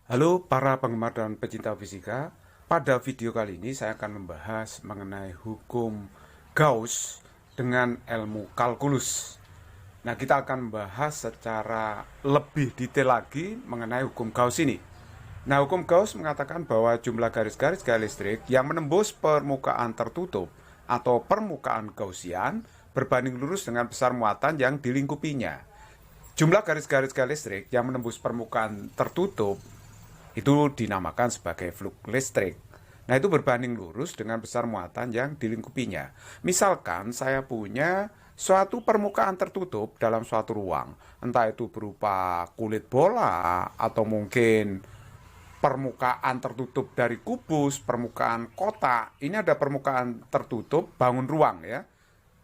Halo para penggemar dan pecinta fisika. Pada video kali ini saya akan membahas mengenai hukum Gauss dengan ilmu kalkulus. Nah, kita akan membahas secara lebih detail lagi mengenai hukum Gauss ini. Nah, hukum Gauss mengatakan bahwa jumlah garis-garis gaya listrik yang menembus permukaan tertutup atau permukaan Gaussian berbanding lurus dengan besar muatan yang dilingkupinya. Jumlah garis-garis gaya listrik yang menembus permukaan tertutup itu dinamakan sebagai flux listrik. Nah, itu berbanding lurus dengan besar muatan yang dilingkupinya. Misalkan saya punya suatu permukaan tertutup dalam suatu ruang, entah itu berupa kulit bola atau mungkin permukaan tertutup dari kubus, permukaan kotak. Ini ada permukaan tertutup bangun ruang ya.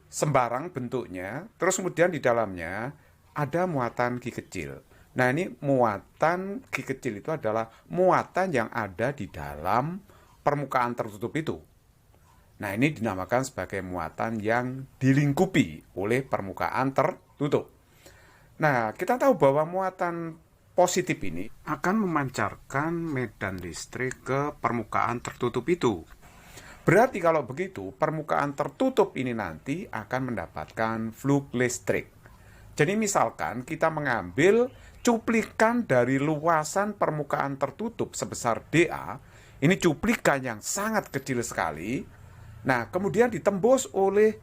Sembarang bentuknya, terus kemudian di dalamnya ada muatan Q kecil. Nah, ini muatan Q kecil itu adalah muatan yang ada di dalam permukaan tertutup itu. Nah, ini dinamakan sebagai muatan yang dilingkupi oleh permukaan tertutup. Nah, kita tahu bahwa muatan positif ini akan memancarkan medan listrik ke permukaan tertutup itu. Berarti kalau begitu, permukaan tertutup ini nanti akan mendapatkan flux listrik. Jadi misalkan kita mengambil cuplikan dari luasan permukaan tertutup sebesar dA, ini cuplikan yang sangat kecil sekali. Nah, kemudian ditembus oleh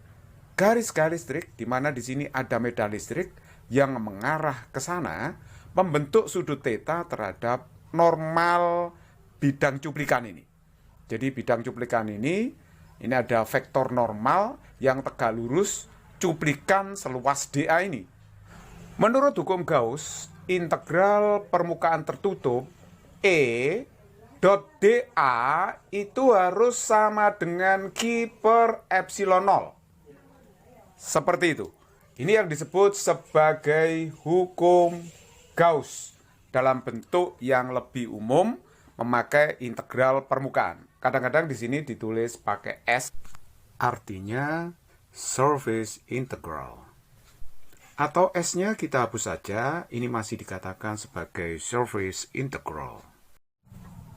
garis-garis listrik, di mana di sini ada medan listrik yang mengarah ke sana, membentuk sudut theta terhadap normal bidang cuplikan ini. Jadi bidang cuplikan ini ada vektor normal yang tegak lurus cuplikan seluas dA ini. Menurut hukum Gauss, integral permukaan tertutup E dot dA itu harus sama dengan Q per epsilon 0. Seperti itu. Ini yang disebut sebagai hukum Gauss dalam bentuk yang lebih umum memakai integral permukaan. Kadang-kadang di sini ditulis pakai S, artinya surface integral. Atau S-nya kita hapus saja, ini masih dikatakan sebagai surface integral.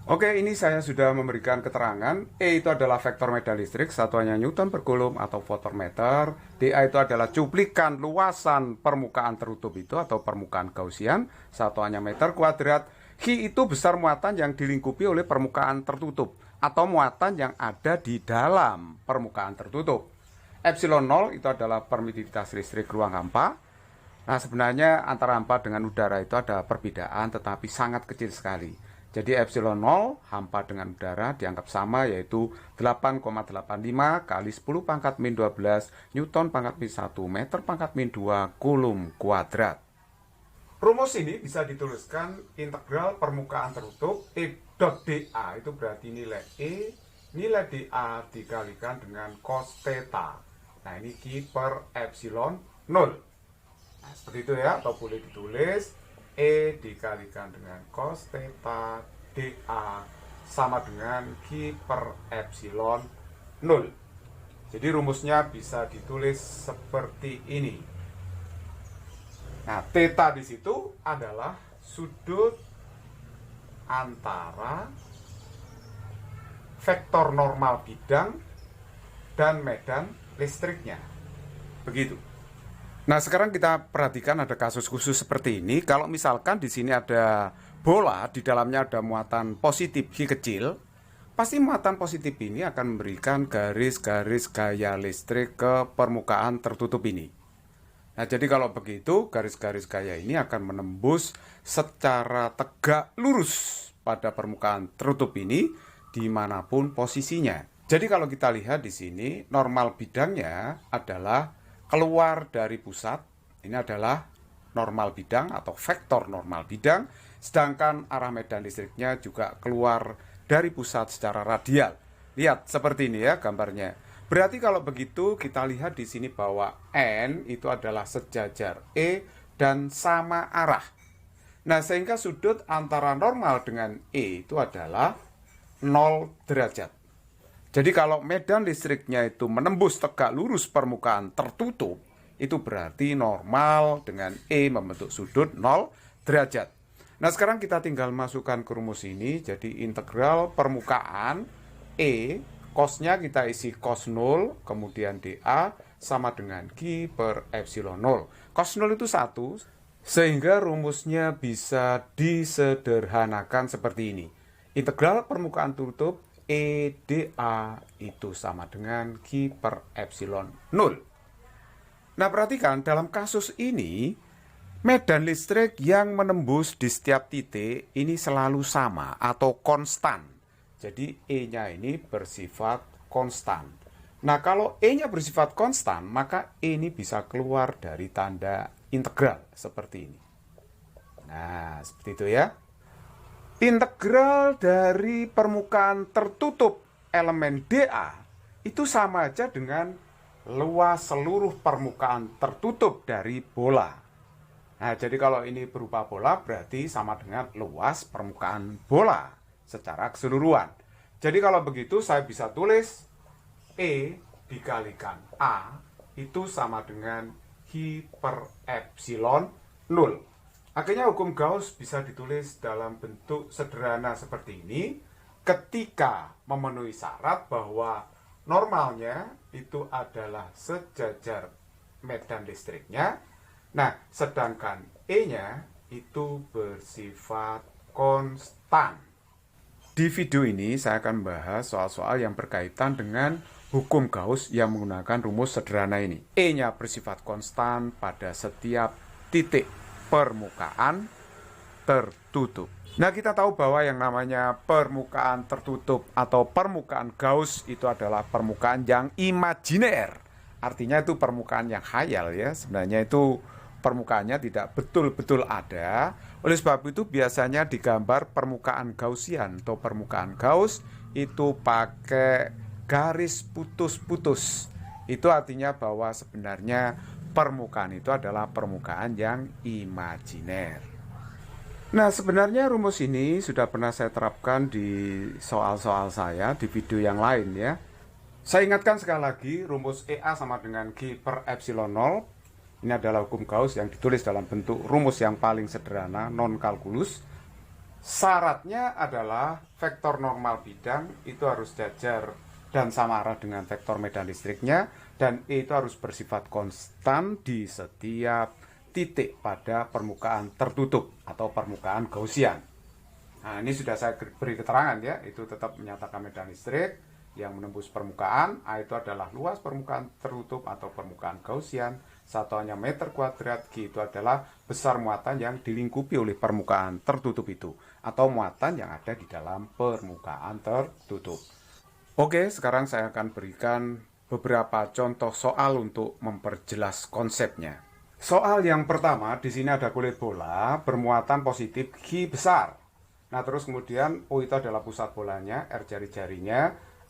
Oke, ini saya sudah memberikan keterangan. E itu adalah vektor medan listrik, satuannya Newton per Coulomb atau Voltmeter. dA itu adalah cuplikan luasan permukaan tertutup itu atau permukaan Gaussian, satuannya meter kuadrat. Q itu besar muatan yang dilingkupi oleh permukaan tertutup atau muatan yang ada di dalam permukaan tertutup. Epsilon 0 itu adalah permitivitas listrik ruang hampa. Nah, sebenarnya antara hampa dengan udara itu ada perbedaan tetapi sangat kecil sekali. Jadi epsilon 0 hampa dengan udara dianggap sama, yaitu 8,85 kali 10 pangkat min 12 Newton pangkat min 1 meter pangkat min 2 Coulomb kuadrat. Rumus ini bisa dituliskan integral permukaan tertutup E dot dA itu berarti nilai E, nilai dA dikalikan dengan cos theta. Nah, ini Q per epsilon 0. Nah, seperti itu ya, atau boleh ditulis E dikalikan dengan cos theta dA sama dengan Q per epsilon 0. Jadi rumusnya bisa ditulis seperti ini. Nah, theta di situ adalah sudut antara vektor normal bidang dan medan listriknya. Begitu. Nah, sekarang kita perhatikan ada kasus khusus seperti ini. Kalau misalkan di sini ada bola, di dalamnya ada muatan positif Q kecil, pasti muatan positif ini akan memberikan garis-garis gaya listrik ke permukaan tertutup ini. Nah, jadi kalau begitu, garis-garis gaya ini akan menembus secara tegak lurus pada permukaan tertutup ini, dimanapun posisinya. Jadi kalau kita lihat di sini, normal bidangnya adalah keluar dari pusat, ini adalah normal bidang atau vektor normal bidang, sedangkan arah medan listriknya juga keluar dari pusat secara radial. Lihat seperti ini ya gambarnya. Berarti kalau begitu kita lihat di sini bahwa N itu adalah sejajar E dan sama arah. Nah, sehingga sudut antara normal dengan E itu adalah 0 derajat. Jadi kalau medan listriknya itu menembus tegak lurus permukaan tertutup, itu berarti normal dengan E membentuk sudut 0 derajat. Nah, sekarang kita tinggal masukkan ke rumus ini. Jadi integral permukaan E, cosnya kita isi cos 0, kemudian dA sama dengan Q per epsilon 0. Cos 0 itu 1, sehingga rumusnya bisa disederhanakan seperti ini. Integral permukaan tertutup E dA itu sama dengan Q per epsilon 0. Nah, perhatikan dalam kasus ini, medan listrik yang menembus di setiap titik ini selalu sama atau konstan. Jadi E-nya ini bersifat konstan. Nah, kalau E-nya bersifat konstan, maka E ini bisa keluar dari tanda integral seperti ini. Nah, seperti itu ya. Integral dari permukaan tertutup elemen dA itu sama aja dengan luas seluruh permukaan tertutup dari bola. Nah, jadi kalau ini berupa bola berarti sama dengan luas permukaan bola secara keseluruhan. Jadi kalau begitu saya bisa tulis E dikalikan A itu sama dengan Q per epsilon 0. Akhirnya hukum Gauss bisa ditulis dalam bentuk sederhana seperti ini ketika memenuhi syarat bahwa normalnya itu adalah sejajar medan listriknya. Nah, sedangkan E-nya itu bersifat konstan. Di video ini saya akan membahas soal-soal yang berkaitan dengan hukum Gauss yang menggunakan rumus sederhana ini. E-nya bersifat konstan pada setiap titik permukaan tertutup. Nah, kita tahu bahwa yang namanya permukaan tertutup atau permukaan Gauss itu adalah permukaan yang imajiner. Artinya itu permukaan yang khayal ya. Sebenarnya itu permukaannya tidak betul-betul ada. Oleh sebab itu biasanya digambar permukaan Gaussian atau permukaan Gauss itu pakai garis putus-putus. Itu artinya bahwa sebenarnya permukaan itu adalah permukaan yang imajiner. Nah, sebenarnya rumus ini sudah pernah saya terapkan di soal-soal saya di video yang lain ya. Saya ingatkan sekali lagi, rumus EA sama dengan Q per epsilon 0. Ini adalah hukum Gauss yang ditulis dalam bentuk rumus yang paling sederhana, non-kalkulus. Syaratnya adalah vektor normal bidang itu harus jajar dan sama arah dengan vektor medan listriknya, dan E itu harus bersifat konstan di setiap titik pada permukaan tertutup atau permukaan Gaussian. Nah, ini sudah saya beri keterangan ya, itu tetap menyatakan medan listrik yang menembus permukaan. A itu adalah luas permukaan tertutup atau permukaan Gaussian. Satuannya meter kuadrat. Q itu adalah besar muatan yang dilingkupi oleh permukaan tertutup itu, atau muatan yang ada di dalam permukaan tertutup. Oke, sekarang saya akan berikan beberapa contoh soal untuk memperjelas konsepnya. Soal yang pertama, di sini ada kulit bola bermuatan positif Q besar. Nah, terus kemudian O itu adalah pusat bolanya, R jari-jarinya,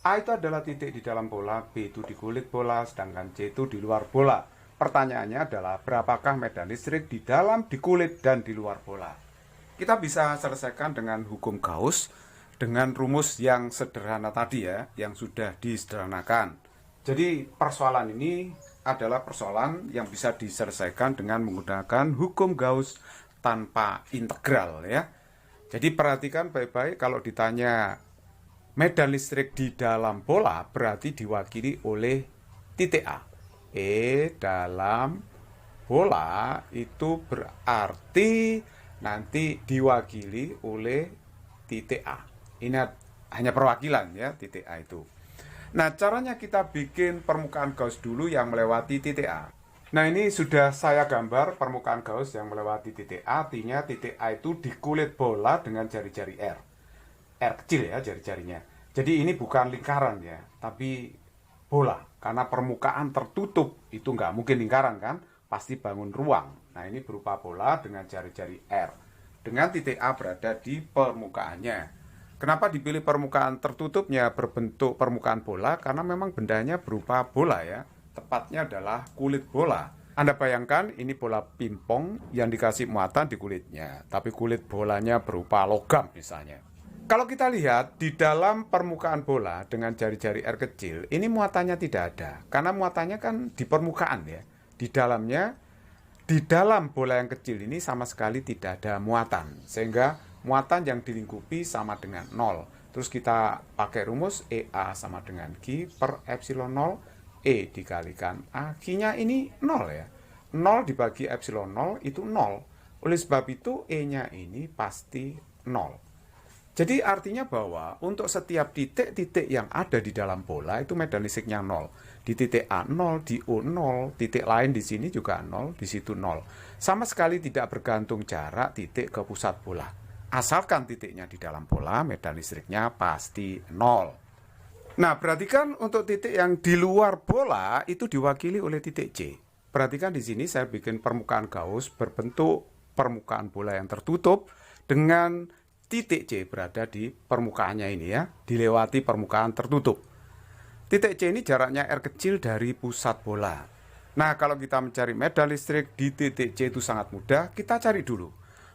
A itu adalah titik di dalam bola, B itu di kulit bola, sedangkan C itu di luar bola. Pertanyaannya adalah berapakah medan listrik di dalam, di kulit, dan di luar bola. Kita bisa selesaikan dengan hukum Gauss dengan rumus yang sederhana tadi ya, yang sudah disederhanakan. Jadi persoalan ini adalah persoalan yang bisa diselesaikan dengan menggunakan hukum Gauss tanpa integral ya. Jadi perhatikan baik-baik, kalau ditanya medan listrik di dalam bola berarti diwakili oleh titik A. E dalam bola itu berarti nanti diwakili oleh titik A. Ini hanya perwakilan ya, titik A itu. Nah, caranya kita bikin permukaan Gauss dulu yang melewati titik A. Nah, ini sudah saya gambar permukaan Gauss yang melewati titik A. Artinya titik A itu di kulit bola dengan jari-jari R. R kecil ya jari-jarinya. Jadi ini bukan lingkaran ya, tapi bola. Karena permukaan tertutup itu nggak mungkin lingkaran kan, pasti bangun ruang. Nah, ini berupa bola dengan jari-jari R. Dengan titik A berada di permukaannya. Kenapa dipilih permukaan tertutupnya berbentuk permukaan bola? Karena memang bendanya berupa bola ya. Tepatnya adalah kulit bola. Anda bayangkan ini bola pingpong yang dikasih muatan di kulitnya. Tapi kulit bolanya berupa logam misalnya. Kalau kita lihat di dalam permukaan bola dengan jari-jari R kecil, ini muatannya tidak ada. Karena muatannya kan di permukaan ya. Di dalamnya di dalam bola yang kecil ini sama sekali tidak ada muatan, sehingga muatan yang dilingkupi sama dengan 0. Terus kita pakai rumus EA sama dengan Q per epsilon 0, E dikalikan A. Q-nya ini 0 ya. 0 dibagi epsilon 0 itu 0. Oleh sebab itu E-nya ini pasti 0. Jadi artinya bahwa untuk setiap titik-titik yang ada di dalam bola itu medan listriknya 0. Di titik A 0, di O 0, titik lain di sini juga 0, di situ 0. Sama sekali tidak bergantung jarak titik ke pusat bola. Asalkan titiknya di dalam bola, medan listriknya pasti 0. Nah, perhatikan untuk titik yang di luar bola itu diwakili oleh titik C. Perhatikan di sini saya bikin permukaan Gauss berbentuk permukaan bola yang tertutup dengan titik C berada di permukaannya ini ya, dilewati permukaan tertutup. Titik C ini jaraknya R kecil dari pusat bola. Nah, kalau kita mencari medan listrik di titik C itu sangat mudah. Kita cari dulu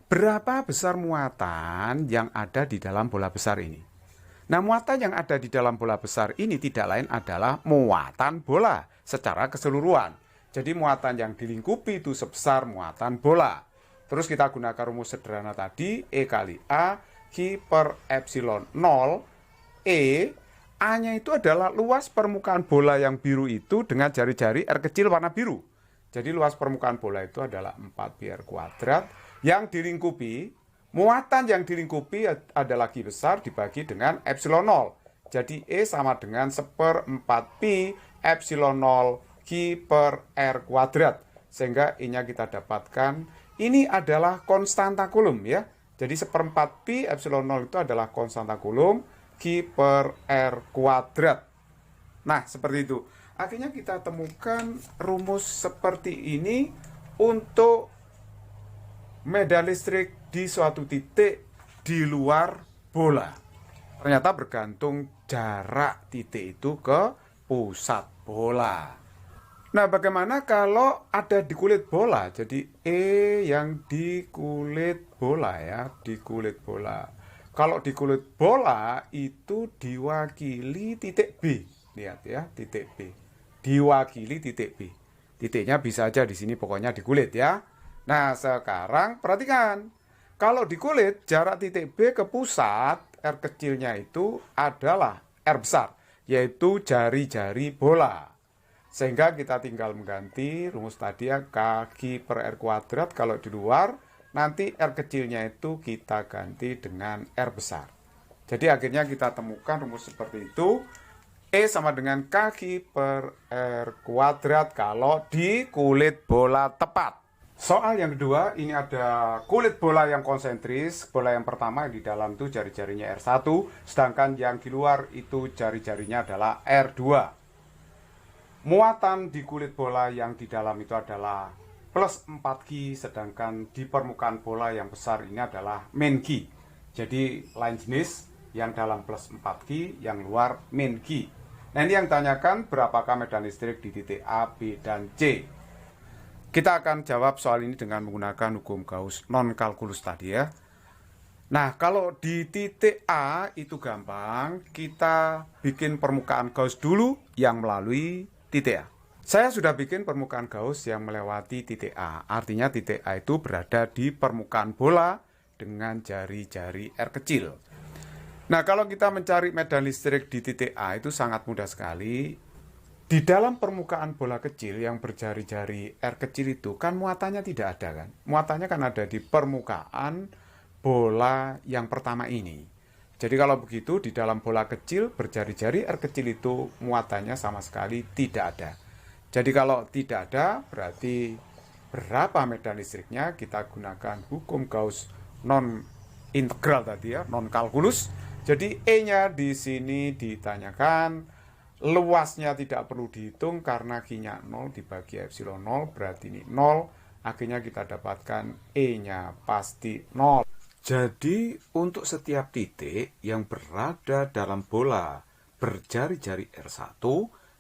berapa besar muatan yang ada di dalam bola besar ini. Nah, muatan yang ada di dalam bola besar ini tidak lain adalah muatan bola secara keseluruhan. Jadi muatan yang dilingkupi itu sebesar muatan bola. Terus kita gunakan rumus sederhana tadi, E kali A, Q per epsilon 0, E, A-nya itu adalah luas permukaan bola yang biru itu dengan jari-jari R kecil warna biru. Jadi luas permukaan bola itu adalah 4πr kuadrat yang dilingkupi, muatan yang dilingkupi adalah Q besar dibagi dengan epsilon 0. Jadi E sama dengan 1/4 pi epsilon 0 Q per R kuadrat. Sehingga E-nya kita dapatkan ini adalah konstanta Coulomb ya. Jadi 1/4 pi epsilon 0 itu adalah konstanta Coulomb Q per R kuadrat. Nah, seperti itu. Akhirnya kita temukan rumus seperti ini untuk medan listrik di suatu titik di luar bola. Ternyata bergantung jarak titik itu ke pusat bola. Nah, bagaimana kalau ada di kulit bola? Jadi E yang di kulit bola ya, di kulit bola. Kalau di kulit bola itu diwakili titik B. Lihat ya, titik B. Diwakili titik B. Titiknya bisa aja di sini pokoknya di kulit ya. Nah, sekarang perhatikan. Kalau di kulit jarak titik B ke pusat R kecilnya itu adalah R besar, yaitu jari-jari bola. Sehingga kita tinggal mengganti rumus tadi ya, K per R kuadrat kalau di luar, nanti R kecilnya itu kita ganti dengan R besar. Jadi akhirnya kita temukan rumus seperti itu, E sama dengan K per R kuadrat kalau di kulit bola tepat. Soal yang kedua, ini ada kulit bola yang konsentris. Bola yang pertama di dalam itu jari-jarinya R1, sedangkan yang di luar itu jari-jarinya adalah R2. Muatan di kulit bola yang di dalam itu adalah plus 4Q, sedangkan di permukaan bola yang besar ini adalah min Q. Jadi lain jenis, yang dalam plus 4Q, yang luar min Q. Nah, ini yang tanyakan berapakah medan listrik di titik A, B, dan C. Kita akan jawab soal ini dengan menggunakan hukum Gauss non-kalkulus tadi ya. Nah, kalau di titik A itu gampang, kita bikin permukaan Gauss dulu yang melalui titik A. Saya sudah bikin permukaan Gauss yang melewati titik A. Artinya titik A itu berada di permukaan bola dengan jari-jari R kecil. Nah, kalau kita mencari medan listrik di titik A itu sangat mudah sekali. Di dalam permukaan bola kecil yang berjari-jari R kecil itu kan muatannya tidak ada kan. Muatannya kan ada di permukaan bola yang pertama ini. Jadi kalau begitu di dalam bola kecil berjari-jari R kecil itu muatannya sama sekali tidak ada. Jadi kalau tidak ada berarti berapa medan listriknya? Kita gunakan hukum Gauss non integral tadi ya, non kalkulus. Jadi E-nya di sini ditanyakan, luasnya tidak perlu dihitung karena Q-nya 0 dibagi epsilon 0 berarti ini 0. Akhirnya kita dapatkan E-nya pasti 0. Jadi untuk setiap titik yang berada dalam bola berjari-jari R1,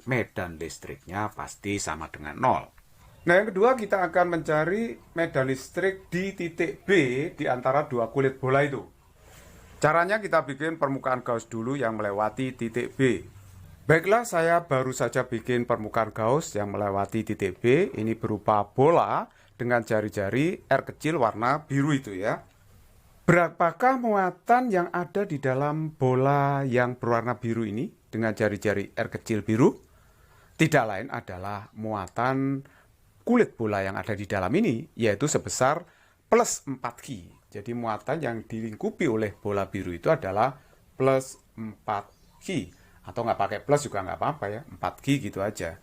medan listriknya pasti sama dengan 0. Nah, yang kedua kita akan mencari medan listrik di titik B di antara dua kulit bola itu. Caranya kita bikin permukaan Gauss dulu yang melewati titik B. Baiklah, saya baru saja bikin permukaan Gauss yang melewati titik B. Ini berupa bola dengan jari-jari R kecil warna biru itu ya. Berapakah muatan yang ada di dalam bola yang berwarna biru ini dengan jari-jari R kecil biru? Tidak lain adalah muatan kulit bola yang ada di dalam ini, yaitu sebesar plus 4G. Jadi muatan yang dilingkupi oleh bola biru itu adalah plus 4G. Atau nggak pakai plus juga nggak apa-apa ya, 4G gitu aja.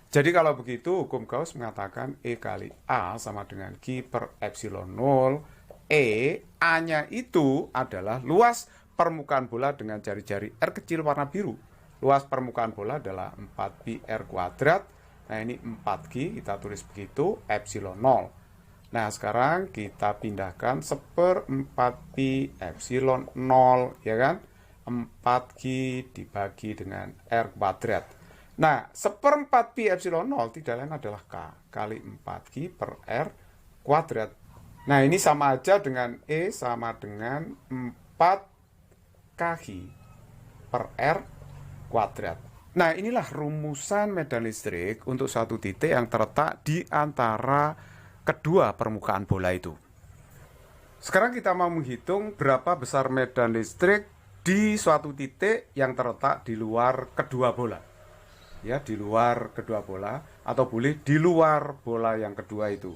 Jadi kalau begitu hukum Gauss mengatakan E kali A sama dengan G per epsilon 0. A-nya itu adalah luas permukaan bola dengan jari-jari R kecil warna biru. Luas permukaan bola adalah 4pi R kuadrat. Nah ini 4G, kita tulis begitu, epsilon 0. Nah sekarang kita pindahkan 1/4pi epsilon 0, ya kan? 4G dibagi dengan R kuadrat. Nah 1/4pi epsilon 0 tidak lain adalah K kali 4G per R kuadrat. Nah ini sama aja dengan E sama dengan 4kg per R kuadrat. Nah inilah rumusan medan listrik untuk suatu titik yang terletak di antara kedua permukaan bola itu. Sekarang kita mau menghitung berapa besar medan listrik di suatu titik yang terletak di luar kedua bola. Ya, di luar kedua bola atau boleh di luar bola yang kedua itu.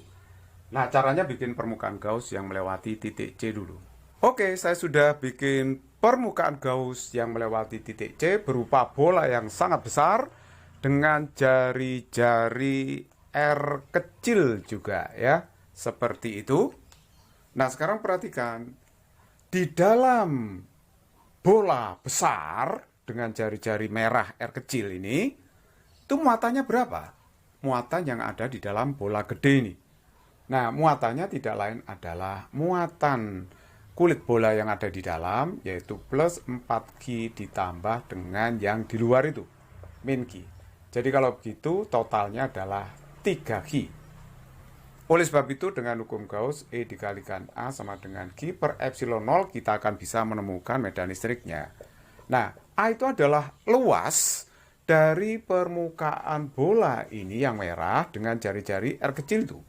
Nah, caranya bikin permukaan Gauss yang melewati titik C dulu. Oke, saya sudah bikin permukaan Gauss yang melewati titik C berupa bola yang sangat besar dengan jari-jari R kecil juga ya. Seperti itu. Nah, sekarang perhatikan. Di dalam bola besar dengan jari-jari merah R kecil ini, itu muatannya berapa? Muatan yang ada di dalam bola gede ini. Nah, muatannya tidak lain adalah muatan kulit bola yang ada di dalam, yaitu plus 4G ditambah dengan yang di luar itu, min G. Jadi kalau begitu, totalnya adalah 3G. Oleh sebab itu, dengan hukum Gauss, E dikalikan A sama dengan G per epsilon 0, kita akan bisa menemukan medan listriknya. Nah, A itu adalah luas dari permukaan bola ini yang merah dengan jari-jari R kecil itu.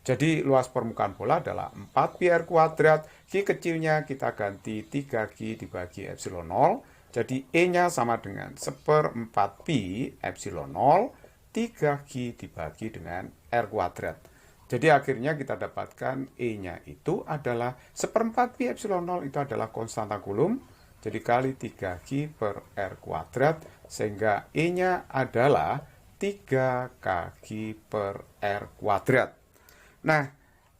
Jadi luas permukaan bola adalah 4pi R kuadrat, G kecilnya kita ganti 3G dibagi epsilon 0. Jadi E-nya sama dengan 1/4pi epsilon 0, 3G dibagi dengan R kuadrat. Jadi akhirnya kita dapatkan E-nya itu adalah 1/4pi epsilon 0 itu adalah konstanta Coulomb. Jadi kali 3G per R kuadrat, sehingga E-nya adalah 3kg per R kuadrat. Nah,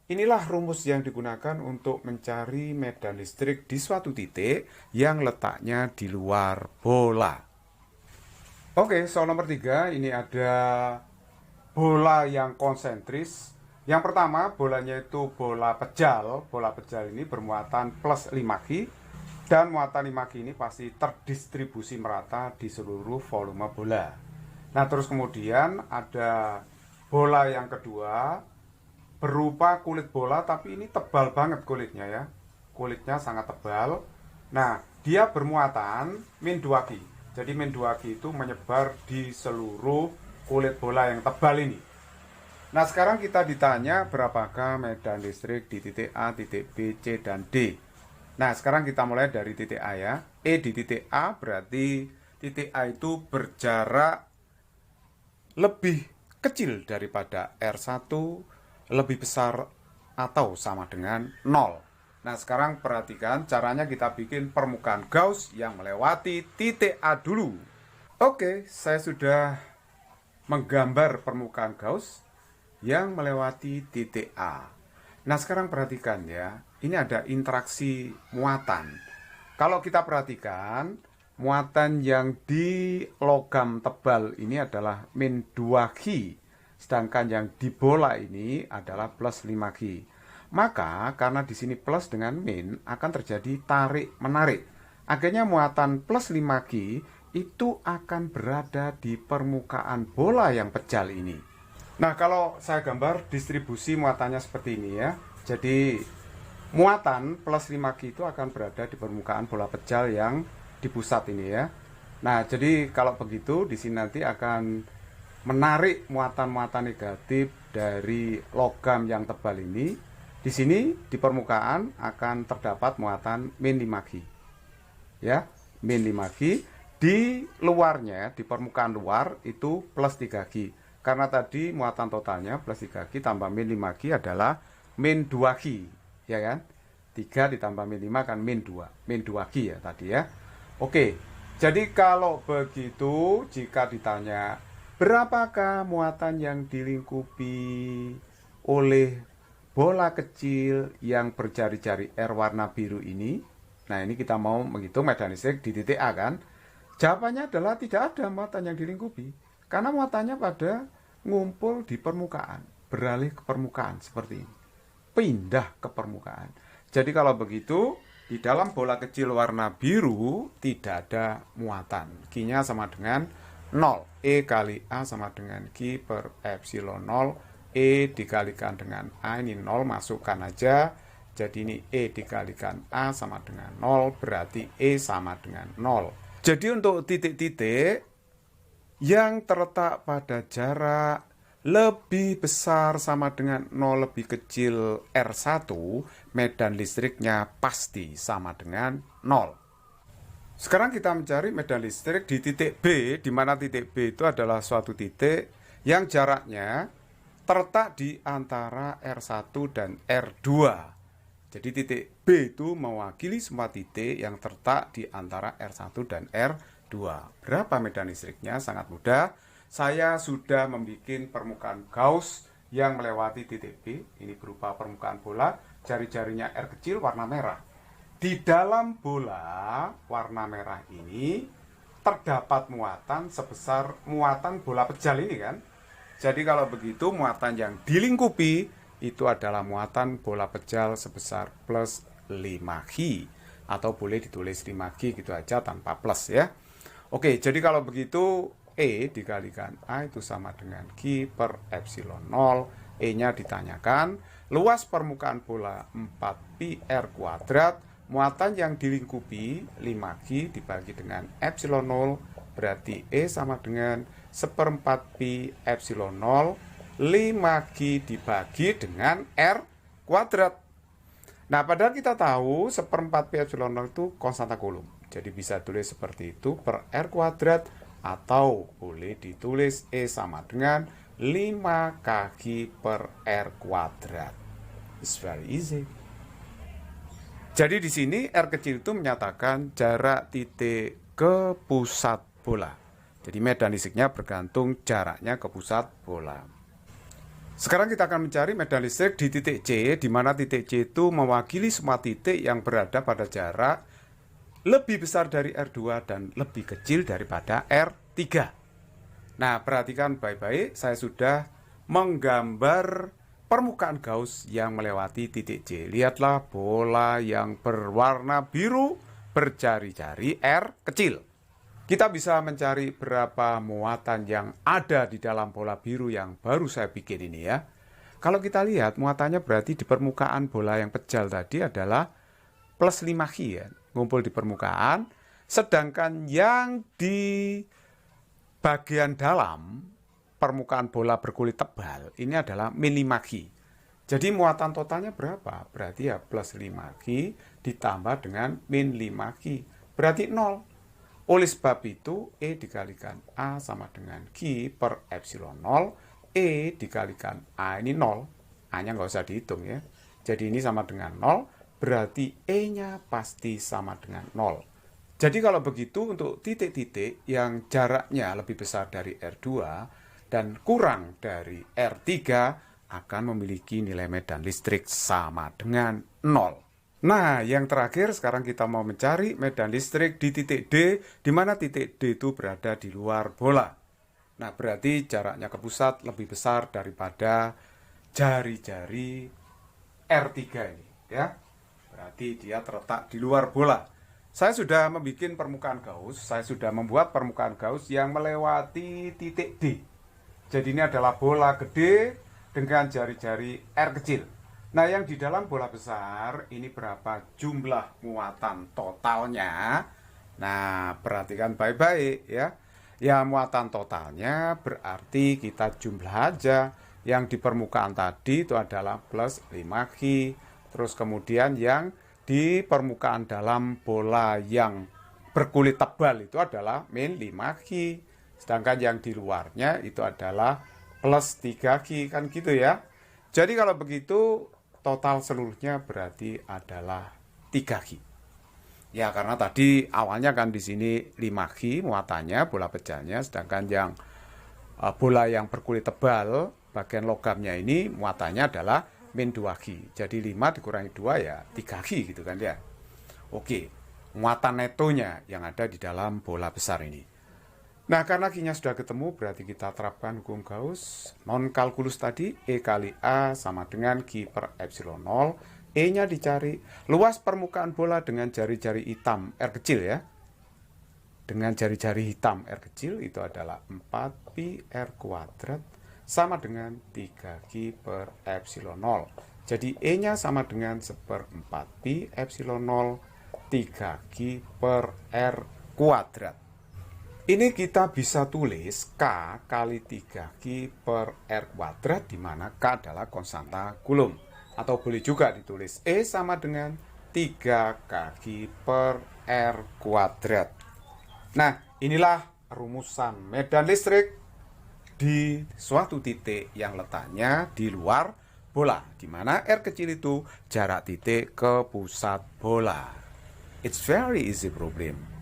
inilah rumus yang digunakan untuk mencari medan listrik di suatu titik yang letaknya di luar bola. Oke, soal nomor 3, ini ada bola yang konsentris. Yang pertama, bolanya itu bola pejal. Bola pejal ini bermuatan plus 5G. Dan muatan 5G ini pasti terdistribusi merata di seluruh volume bola. Nah, terus kemudian ada bola yang kedua, berupa kulit bola, tapi ini tebal banget kulitnya ya. Kulitnya sangat tebal. Nah, dia bermuatan min 2G. Jadi min 2G itu menyebar di seluruh kulit bola yang tebal ini. Nah, sekarang kita ditanya berapakah medan listrik di titik A, titik B, C, dan D. Nah, sekarang kita mulai dari titik A ya. E di titik A berarti titik A itu berjarak lebih kecil daripada R1, lebih besar atau sama dengan 0. Nah, sekarang perhatikan caranya kita bikin permukaan Gauss yang melewati titik A dulu. Oke, saya sudah menggambar permukaan Gauss yang melewati titik A. Nah, sekarang perhatikan ya, ini ada interaksi muatan. Kalau kita perhatikan, muatan yang di logam tebal ini adalah min 2G. Sedangkan yang di bola ini adalah plus 5G. Maka karena di sini plus dengan min akan terjadi tarik-menarik. Akhirnya muatan plus 5G itu akan berada di permukaan bola yang pejal ini. Nah, kalau saya gambar distribusi muatannya seperti ini ya. Jadi muatan plus 5G itu akan berada di permukaan bola pejal yang di pusat ini ya. Nah, jadi kalau begitu di sini nanti akan menarik muatan-muatan negatif dari logam yang tebal ini, di sini di permukaan akan terdapat muatan min 5G. Ya, min 5G. Di luarnya, di permukaan luar itu plus 3G. Karena tadi muatan totalnya plus 3G tambah min 5G adalah min 2G, ya kan? 3 ditambah min 5 kan min 2. Min 2G ya tadi ya. Oke, jadi kalau begitu jika ditanya berapakah muatan yang dilingkupi oleh bola kecil yang berjari-jari R warna biru ini? Nah, ini kita mau menghitung medan listrik di titik A kan? Jawabannya adalah tidak ada muatan yang dilingkupi. Karena muatannya pada ngumpul di permukaan, beralih ke permukaan seperti ini. Pindah ke permukaan. Jadi kalau begitu, di dalam bola kecil warna biru tidak ada muatan. Q-nya sama dengan 0. E kali A sama dengan Q per epsilon 0. E dikalikan dengan A, ini 0, masukkan aja. Jadi ini E dikalikan A sama dengan 0, berarti E sama dengan 0. Jadi untuk titik-titik yang terletak pada jarak lebih besar sama dengan 0 lebih kecil R1, medan listriknya pasti sama dengan 0. Sekarang kita mencari medan listrik di titik B, di mana titik B itu adalah suatu titik yang jaraknya terletak di antara R1 dan R2. Jadi titik B itu mewakili semua titik yang terletak di antara R1 dan R2. Berapa medan listriknya? Sangat mudah. Saya sudah membuat permukaan Gauss yang melewati titik B. Ini berupa permukaan bola, jari-jarinya R kecil warna merah. Di dalam bola warna merah ini terdapat muatan sebesar muatan bola pejal ini kan. Jadi kalau begitu muatan yang dilingkupi itu adalah muatan bola pejal sebesar plus 5G. Atau boleh ditulis 5G gitu aja tanpa plus ya. Oke, jadi kalau begitu E dikalikan A itu sama dengan Q per epsilon 0. E-nya ditanyakan, luas permukaan bola 4pi R kuadrat, muatan yang dilingkupi 5G dibagi dengan epsilon 0, berarti E sama dengan 1/4 pi epsilon 0, 5G dibagi dengan R kuadrat. Nah, padahal kita tahu 1/4 pi epsilon 0 itu konstanta Coulomb. Jadi bisa tulis seperti itu per R kuadrat, atau boleh ditulis E sama dengan 5kg per R kuadrat. It's very easy. Jadi di sini R kecil itu menyatakan jarak titik ke pusat bola. Jadi medan listriknya bergantung jaraknya ke pusat bola. Sekarang kita akan mencari medan listrik di titik C, di mana titik C itu mewakili semua titik yang berada pada jarak lebih besar dari R2 dan lebih kecil daripada R3. Nah, perhatikan baik-baik, saya sudah menggambar permukaan Gauss yang melewati titik C. Lihatlah bola yang berwarna biru berjari-jari R kecil. Kita bisa mencari berapa muatan yang ada di dalam bola biru yang baru saya bikin ini ya. Kalau kita lihat muatannya berarti di permukaan bola yang pejal tadi adalah plus 5G ya, ngumpul di permukaan. Sedangkan yang di bagian dalam permukaan bola berkulit tebal ini adalah min 5G. Jadi muatan totalnya berapa? Berarti ya plus 5G ditambah dengan min 5G. Berarti 0. Oleh sebab itu, E dikalikan A sama dengan Q per epsilon 0. E dikalikan A ini 0. A-nya nggak usah dihitung ya. Jadi ini sama dengan 0. Berarti E-nya pasti sama dengan 0. Jadi kalau begitu untuk titik-titik yang jaraknya lebih besar dari R2 dan kurang dari R3 akan memiliki nilai medan listrik sama dengan 0. Nah, yang terakhir sekarang kita mau mencari medan listrik di titik D, di mana titik D itu berada di luar bola. Nah, berarti jaraknya ke pusat lebih besar daripada jari-jari R3 ini, ya. Berarti dia terletak di luar bola. Saya sudah membuat permukaan Gauss, saya sudah membuat permukaan Gauss yang melewati titik D. Jadi ini adalah bola gede dengan jari-jari R kecil. Nah, yang di dalam bola besar ini berapa jumlah muatan totalnya? Nah, perhatikan baik-baik ya. Ya, muatan totalnya berarti kita jumlah aja. Yang di permukaan tadi itu adalah plus 5G. Terus kemudian yang di permukaan dalam bola yang berkulit tebal itu adalah min 5G. Sedangkan yang di luarnya itu adalah plus 3G, kan gitu ya. Jadi kalau begitu total seluruhnya berarti adalah 3G. Ya, karena tadi awalnya kan di sini 5G muatannya, bola pecahnya, sedangkan yang bola yang berkulit tebal, bagian logamnya ini muatannya adalah min 2G. Jadi 5 dikurangi 2 ya 3G gitu kan ya. Oke, muatan netonya yang ada di dalam bola besar ini. Nah, karena Q-nya sudah ketemu, berarti kita terapkan hukum Gauss. Non kalkulus tadi, E kali A sama dengan Q per epsilon 0. E-nya dicari. Luas permukaan bola dengan jari-jari hitam R kecil ya. Dengan jari-jari hitam R kecil itu adalah 4pi R kuadrat sama dengan 3Q per epsilon 0. Jadi E-nya sama dengan 1/4pi epsilon 0 3Q per R kuadrat. Ini kita bisa tulis K kali 3Q per R kuadrat, di mana K adalah konstanta Coulomb. Atau boleh juga ditulis E sama dengan 3Kq per R kuadrat. Nah, inilah rumusan medan listrik di suatu titik yang letaknya di luar bola, di mana R kecil itu jarak titik ke pusat bola. It's very easy problem.